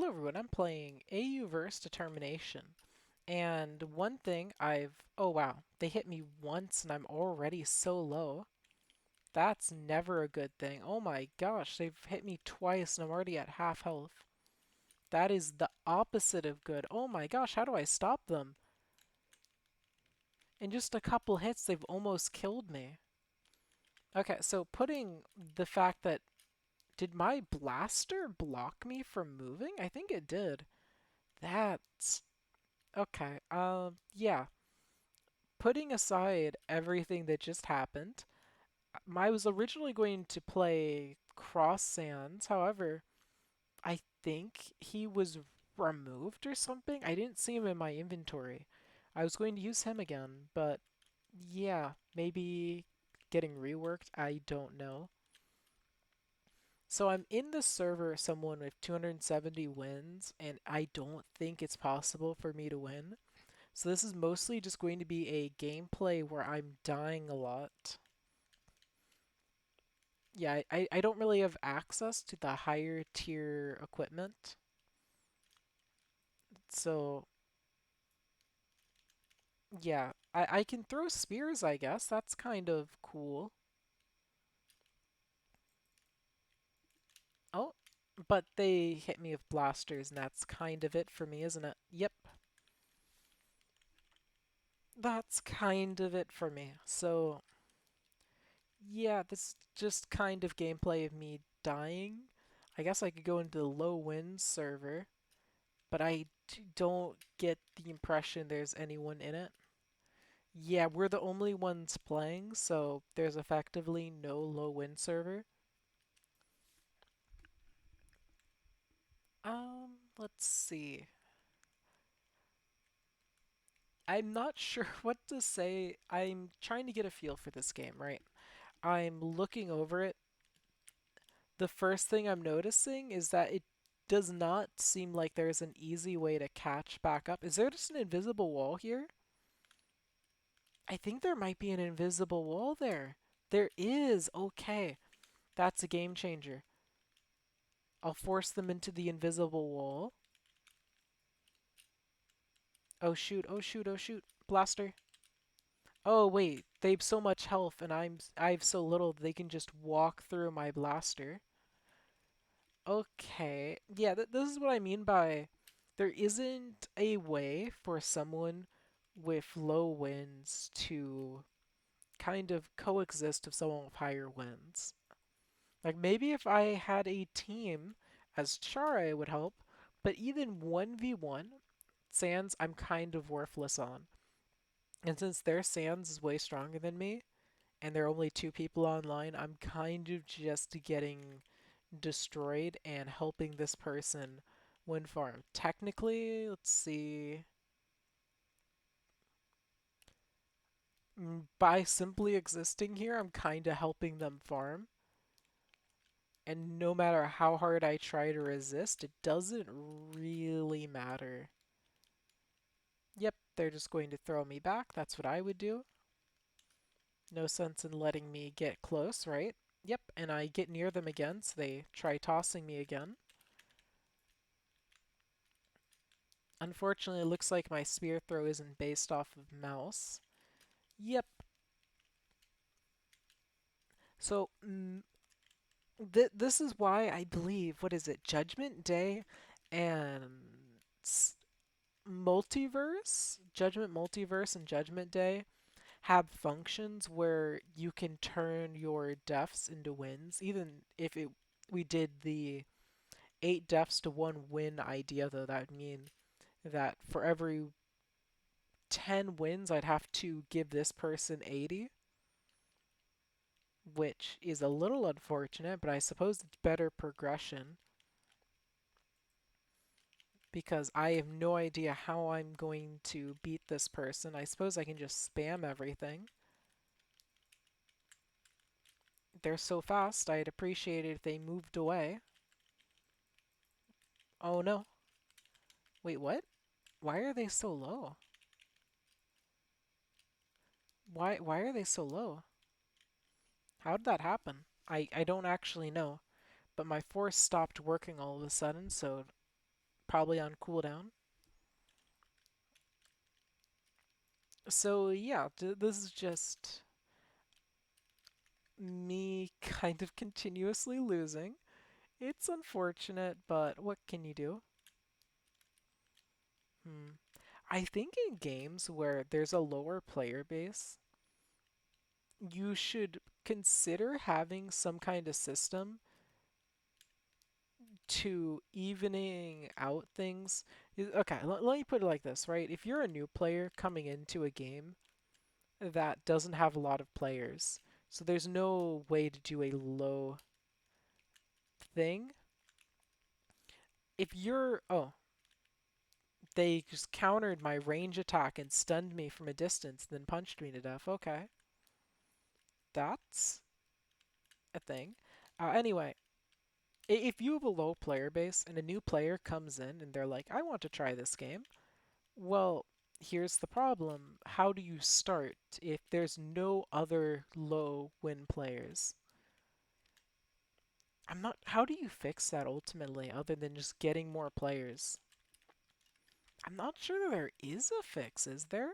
Hello everyone, I'm playing AUverse Determination. And one thing oh wow, they hit me once and I'm already so low. That's never a good thing. Oh my gosh, they've hit me twice and I'm already at half health. That is the opposite of good. Oh my gosh, how do I stop them? In just a couple hits, they've almost killed me. Okay, so putting the fact that did my blaster block me from moving? I think it did. That's okay. Yeah. Putting aside everything that just happened, I was originally going to play Cross Sands. However, I think he was removed or something. I didn't see him in my inventory. I was going to use him again, but yeah, maybe getting reworked. I don't know. So I'm in the server, someone with 270 wins, and I don't think it's possible for me to win. So this is mostly just going to be a gameplay where I'm dying a lot. Yeah, I don't really have access to the higher tier equipment. So yeah, I can throw spears, I guess. That's kind of cool. Oh, but they hit me with blasters, and that's kind of it for me, isn't it? Yep, that's kind of it for me. So yeah, this is just kind of gameplay of me dying. I guess I could go into the low win server, but I don't get the impression there's anyone in it. Yeah, we're the only ones playing, so there's effectively no low win server. Let's see. I'm not sure what to say. I'm trying to get a feel for this game, right? I'm looking over it. The first thing I'm noticing is that it does not seem like there's an easy way to catch back up. Is there just an invisible wall here? I think there might be an invisible wall there. There is. Okay. That's a game changer. I'll force them into the invisible wall. Oh shoot, oh shoot, oh shoot. Blaster. Oh wait, they've so much health and I've so little they can just walk through my blaster. Okay. Yeah, this is what I mean by there isn't a way for someone with low wins to kind of coexist with someone with higher wins. Like maybe if I had a team as Chara it would help, but even 1v1 Sans I'm kind of worthless on. And since their Sans is way stronger than me, and there are only two people online, I'm kind of just getting destroyed and helping this person win farm. Technically, let's see. By simply existing here, I'm kind of helping them farm. And no matter how hard I try to resist, it doesn't really matter. Yep, they're just going to throw me back. That's what I would do. No sense in letting me get close, right? Yep, and I get near them again, so they try tossing me again. Unfortunately, it looks like my spear throw isn't based off of mouse. Yep. So, this is why I believe, what is it, Judgment Day and Multiverse? Judgment Multiverse and Judgment Day have functions where you can turn your deaths into wins. Even if we did the 8 deaths to 1 win idea, though, that would mean that for every 10 wins, I'd have to give this person 80, which is a little unfortunate, but I suppose it's better progression because I have no idea how I'm going to beat this person. I suppose I can just spam everything. They're so fast, I'd appreciate it if they moved away. Oh no. Wait, what? Why are they so low? Why are they so low? How did that happen? I don't actually know. But my force stopped working all of a sudden, so probably on cooldown. So yeah, this is just me kind of continuously losing. It's unfortunate, but what can you do? Hmm. I think in games where there's a lower player base, you should consider having some kind of system to evening out things. Okay, let me put it like this, right? If you're a new player coming into a game that doesn't have a lot of players, so there's no way to do a low thing. If you're, oh, they just countered my range attack and stunned me from a distance, then punched me to death. Okay, that's a thing. Anyway, if you have a low player base and a new player comes in and they're like, I want to try this game, well, here's the problem. How do you start if there's no other low win players? I'm not. How do you fix that ultimately, other than just getting more players? I'm not sure there is a fix, is there?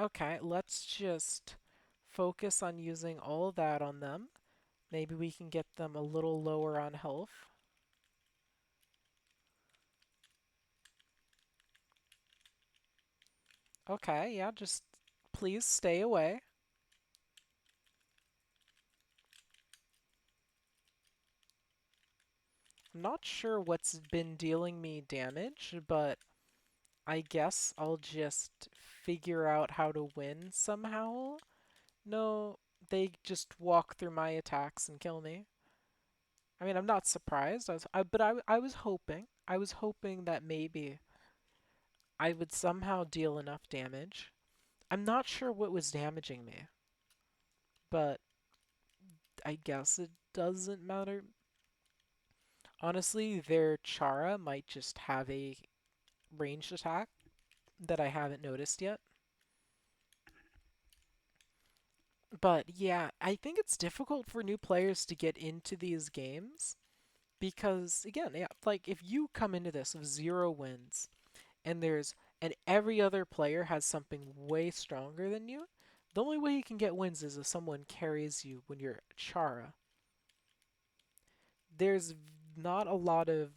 Okay, let's just focus on using all that on them. Maybe we can get them a little lower on health. Okay, yeah, just please stay away. I'm not sure what's been dealing me damage, but I guess I'll just figure out how to win somehow. No, they just walk through my attacks and kill me. I mean, I'm not surprised. I was hoping. I was hoping that maybe I would somehow deal enough damage. I'm not sure what was damaging me, but I guess it doesn't matter. Honestly, their Chara might just have a ranged attack that I haven't noticed yet. But yeah, I think it's difficult for new players to get into these games because again, yeah, like if you come into this with 0 wins and every other player has something way stronger than you, the only way you can get wins is if someone carries you when you're Chara. There's not a lot of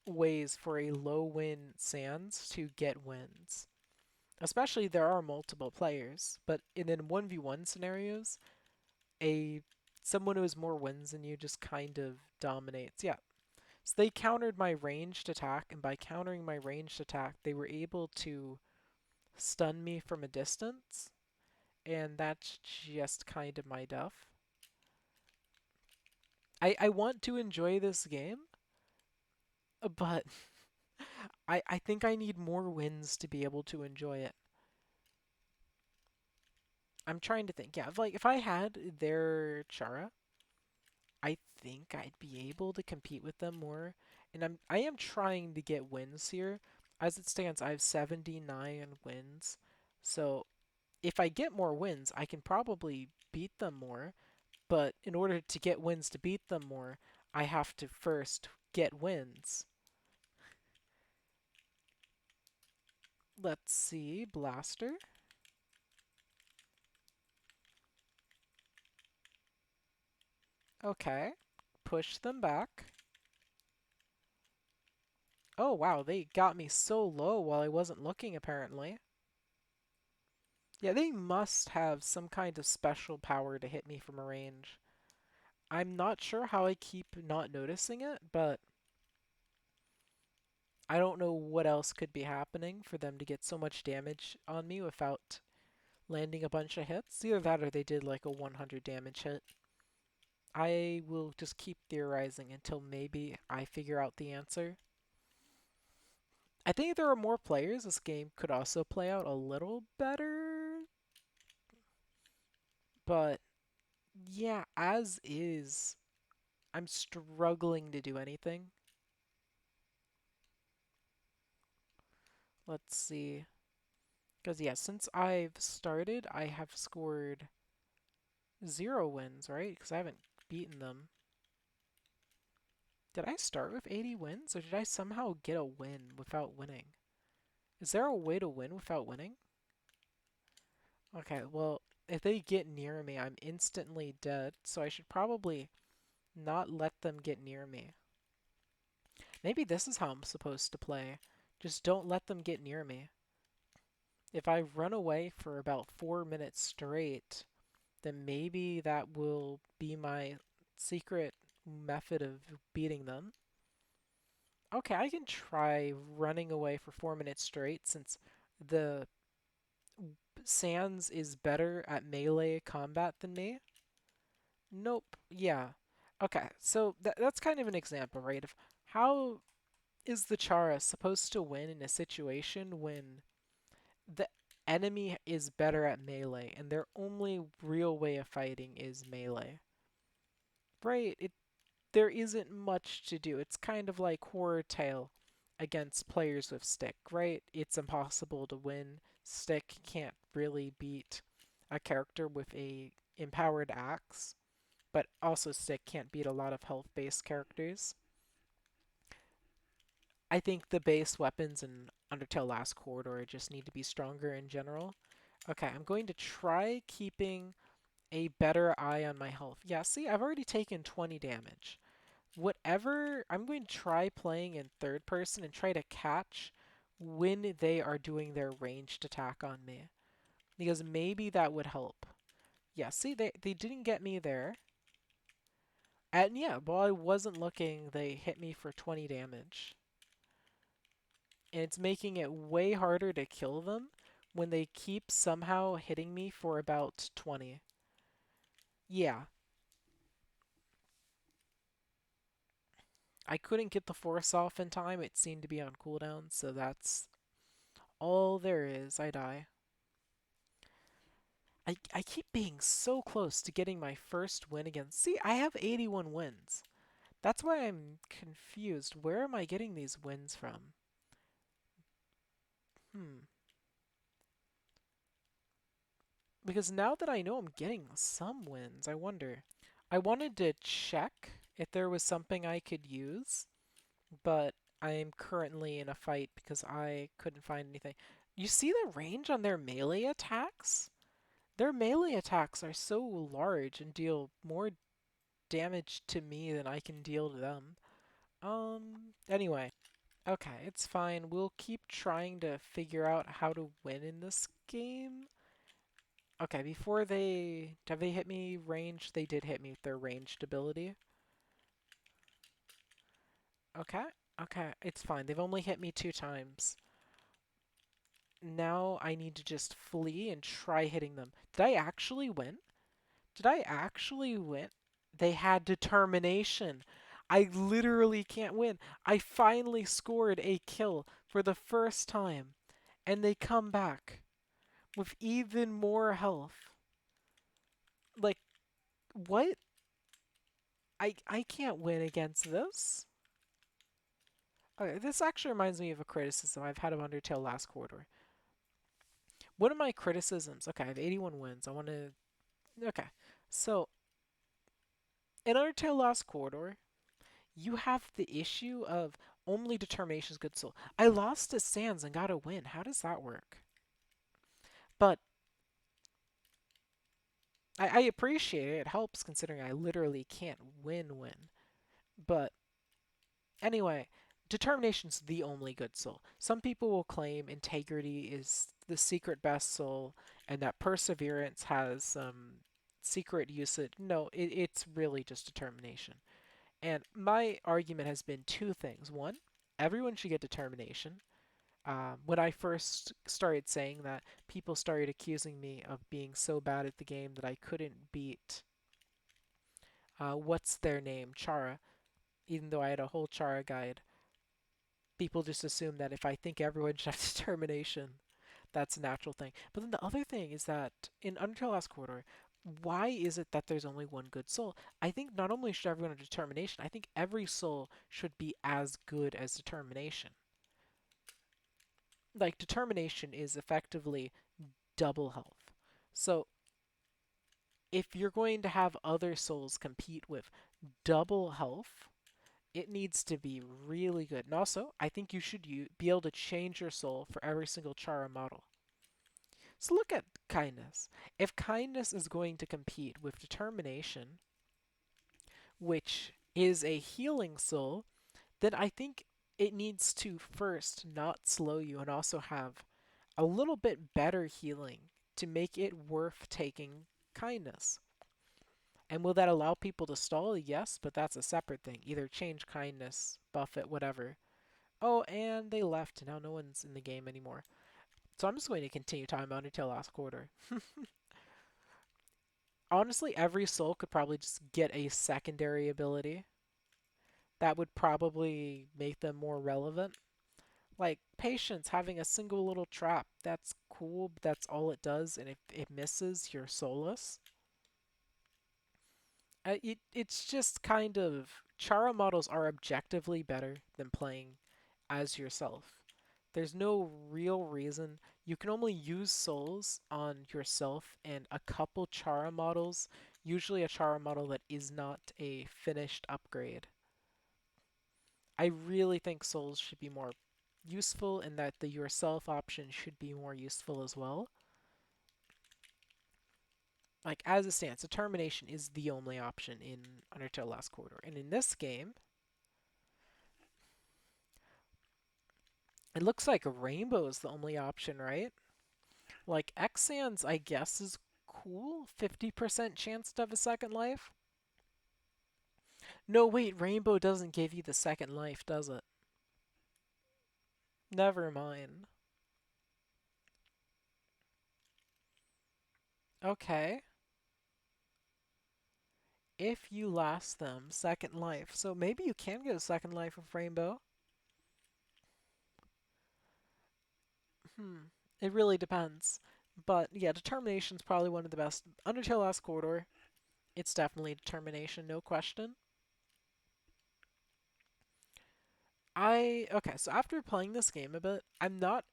ways for a low win Sans to get wins. Especially there are multiple players, but in 1v1 scenarios, a someone who has more wins than you just kind of dominates. Yeah. So they countered my ranged attack, and by countering my ranged attack, they were able to stun me from a distance, and that's just kind of my duff. I want to enjoy this game, but I think I need more wins to be able to enjoy it. I'm trying to think. Yeah, if I had their Chara, I think I'd be able to compete with them more. And I am trying to get wins here. As it stands, I have 79 wins. So if I get more wins, I can probably beat them more. But in order to get wins to beat them more, I have to first get wins. Let's see, Blaster. Okay, push them back. Oh wow, they got me so low while I wasn't looking apparently. Yeah, they must have some kind of special power to hit me from a range. I'm not sure how I keep not noticing it, but I don't know what else could be happening for them to get so much damage on me without landing a bunch of hits. Either that or they did like a 100 damage hit. I will just keep theorizing until maybe I figure out the answer. I think if there are more players, this game could also play out a little better. But yeah, as is, I'm struggling to do anything. Let's see. Because yeah, since I've started, I have scored 0 wins, right? Because I haven't beaten them. Did I start with 80 wins, or did I somehow get a win without winning? Is there a way to win without winning? Okay, well, if they get near me, I'm instantly dead, so I should probably not let them get near me. Maybe this is how I'm supposed to play. Just don't let them get near me. If I run away for about 4 minutes straight, then maybe that will be my secret method of beating them. Okay, I can try running away for 4 minutes straight since the Sans is better at melee combat than me. Nope. Yeah. Okay, so that's kind of an example, right, of how is the Chara supposed to win in a situation when the enemy is better at melee and their only real way of fighting is melee? Right, there isn't much to do. It's kind of like Horror Tale against players with stick, right? It's impossible to win. Stick can't really beat a character with a empowered axe, but also stick can't beat a lot of health-based characters. I think the base weapons in Undertale Last Corridor just need to be stronger in general. Okay, I'm going to try keeping a better eye on my health. Yeah, see, I've already taken 20 damage. Whatever, I'm going to try playing in third person and try to catch when they are doing their ranged attack on me. Because maybe that would help. Yeah, see, they didn't get me there. And yeah, while I wasn't looking, they hit me for 20 damage. And it's making it way harder to kill them when they keep somehow hitting me for about 20. Yeah, I couldn't get the force off in time. It seemed to be on cooldown, so that's all there is. I die. I keep being so close to getting my first win again. See, I have 81 wins. That's why I'm confused. Where am I getting these wins from? Hmm. Because now that I know I'm getting some wins, I wonder. I wanted to check if there was something I could use, but I am currently in a fight because I couldn't find anything. You see the range on their melee attacks? Their melee attacks are so large and deal more damage to me than I can deal to them. Anyway. Okay, it's fine. We'll keep trying to figure out how to win in this game. Okay, before they... Have they hit me ranged? They did hit me with their ranged ability. Okay, okay, it's fine. They've only hit me 2 times. Now I need to just flee and try hitting them. Did I actually win? Did I actually win? They had determination. I literally can't win. I finally scored a kill for the first time, and they come back with even more health. Like, what? I can't win against this. Okay, this actually reminds me of a criticism I've had of Undertale Last Quarter. One of my criticisms, okay, I have 81 wins. I want to, okay. So, in Undertale Last Quarter, you have the issue of only determination is good soul. I lost to Sans and got a win. How does that work? But I appreciate it. It helps considering I literally can't win. But anyway, determination's the only good soul. Some people will claim integrity is the secret best soul and that perseverance has some secret usage. No, it's really just determination. And my argument has been two things. One, everyone should get determination. When I first started saying that, people started accusing me of being so bad at the game that I couldn't beat what's their name, Chara, even though I had a whole Chara guide. People just assume that if I think everyone should have determination, that's a natural thing. But then the other thing is that in Undertale Last Quarter, why is it that there's only one good soul? I think not only should everyone have determination, I think every soul should be as good as determination. Like, determination is effectively double health. So, if you're going to have other souls compete with double health, It needs to be really good. And also, I think you should be able to change your soul for every single Chara model. So look at kindness. If kindness is going to compete with determination, which is a healing soul, then I think it needs to first not slow you and also have a little bit better healing to make it worth taking kindness. And will that allow people to stall? Yes, but that's a separate thing. Either change kindness, buff it, whatever. Oh, and they left. Now no one's in the game anymore. So I'm just going to continue talking about Undertale last quarter. Honestly, every soul could probably just get a secondary ability. That would probably make them more relevant. Like patience, having a single little trap, that's cool, but that's all it does, and if it misses, you're soulless. It's just kind of Chara models are objectively better than playing as yourself. There's no real reason. You can only use souls on yourself and a couple Chara models, usually a Chara model that is not a finished upgrade. I really think souls should be more useful and that the yourself option should be more useful as well. Like as it stands, determination is the only option in Undertale Last Quarter. And in this game, it looks like Rainbow is the only option, right? Like Xan's, I guess, is cool. 50% chance to have a second life. No, wait, Rainbow doesn't give you the second life, does it? Never mind. Okay. If you last them, second life. So maybe you can get a second life with Rainbow. Hmm. It really depends. But yeah, determination's probably one of the best. Undertale Last Corridor, it's definitely determination, no question. Okay, so after playing this game a bit, I'm not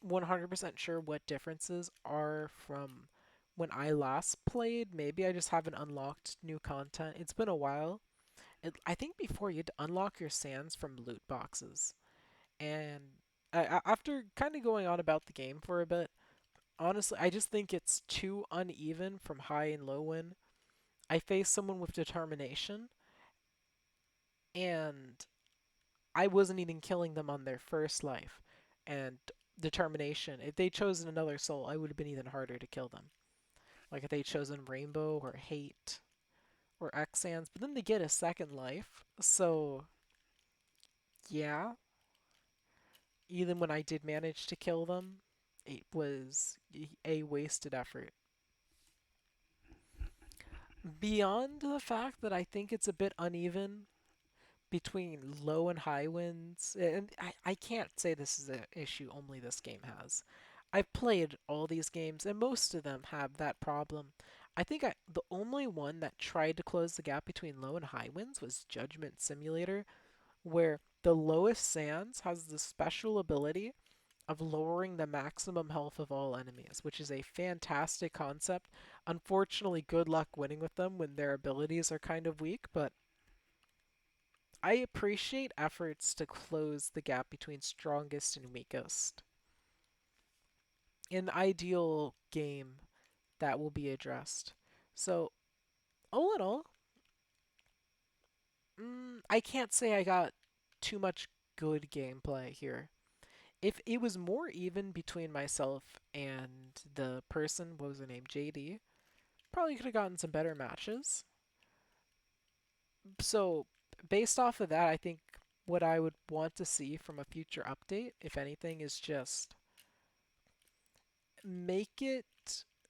100% sure what differences are from when I last played. Maybe I just haven't unlocked new content. It's been a while. I think before you had to unlock your sands from loot boxes. And after kind of going on about the game for a bit, honestly, I just think it's too uneven from high and low win. I faced someone with determination, and I wasn't even killing them on their first life. And determination, if they'd chosen another soul, I would have been even harder to kill them. Like if they'd chosen Rainbow or Hate or Xans, but then they get a second life. So, yeah, even when I did manage to kill them, it was a wasted effort. Beyond the fact that I think it's a bit uneven between low and high winds, and I can't say this is an issue only this game has. I've played all these games, and most of them have that problem. I think the only one that tried to close the gap between low and high winds was Judgment Simulator, where the lowest sands has the special ability of lowering the maximum health of all enemies, which is a fantastic concept. Unfortunately, good luck winning with them when their abilities are kind of weak, but I appreciate efforts to close the gap between strongest and weakest. In the ideal game, that will be addressed. So, all in all, I can't say I got too much good gameplay here. If it was more even between myself and the person, what was her name, JD, probably could have gotten some better matches. So, based off of that, I think what I would want to see from a future update, if anything, is just make it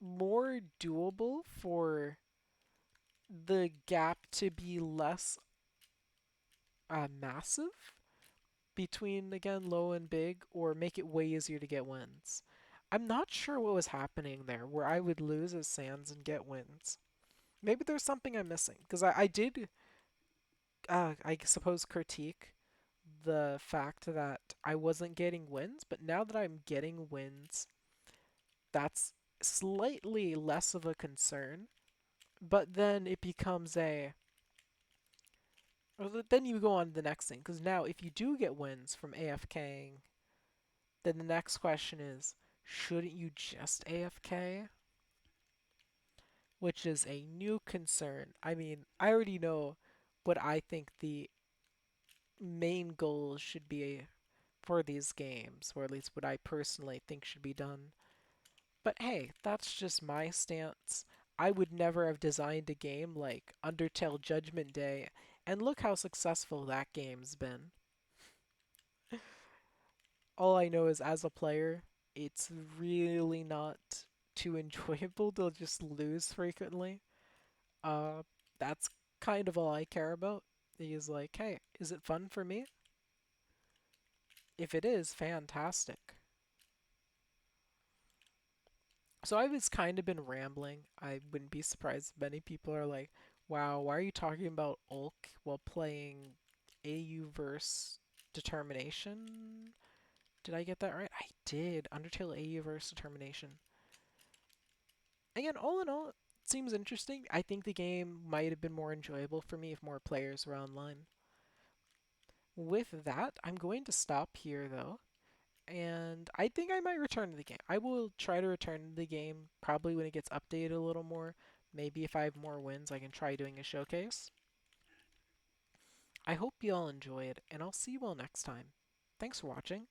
more doable for the gap to be less massive between, again, low and big, or make it way easier to get wins. I'm not sure what was happening there where I would lose as Sans and get wins. Maybe there's something I'm missing because I did, I suppose, critique the fact that I wasn't getting wins, but now that I'm getting wins, that's slightly less of a concern. But then it becomes a Then you go on to the next thing, because now if you do get wins from AFKing, then the next question is, shouldn't you just AFK? Which is a new concern. I mean, I already know what I think the main goals should be for these games, or at least what I personally think should be done. But hey, that's just my stance. I would never have designed a game like Undertale Judgment Day, and look how successful that game's been. All I know is as a player, it's really not too enjoyable to just lose frequently. Uh, that's kind of all I care about. Is like, hey, is it fun for me? If it is, fantastic. So I've just kind of been rambling. I wouldn't be surprised if many people are like, wow, why are you talking about Ulk while playing AUverse Determination? Did I get that right? I did. Undertale AUverse Determination. Again, all in all, it seems interesting. I think the game might have been more enjoyable for me if more players were online. With that, I'm going to stop here though, and I think I might return to the game. I will try to return to the game probably when it gets updated a little more. Maybe if I have more wins, I can try doing a showcase. I hope you all enjoyed, and I'll see you all next time. Thanks for watching.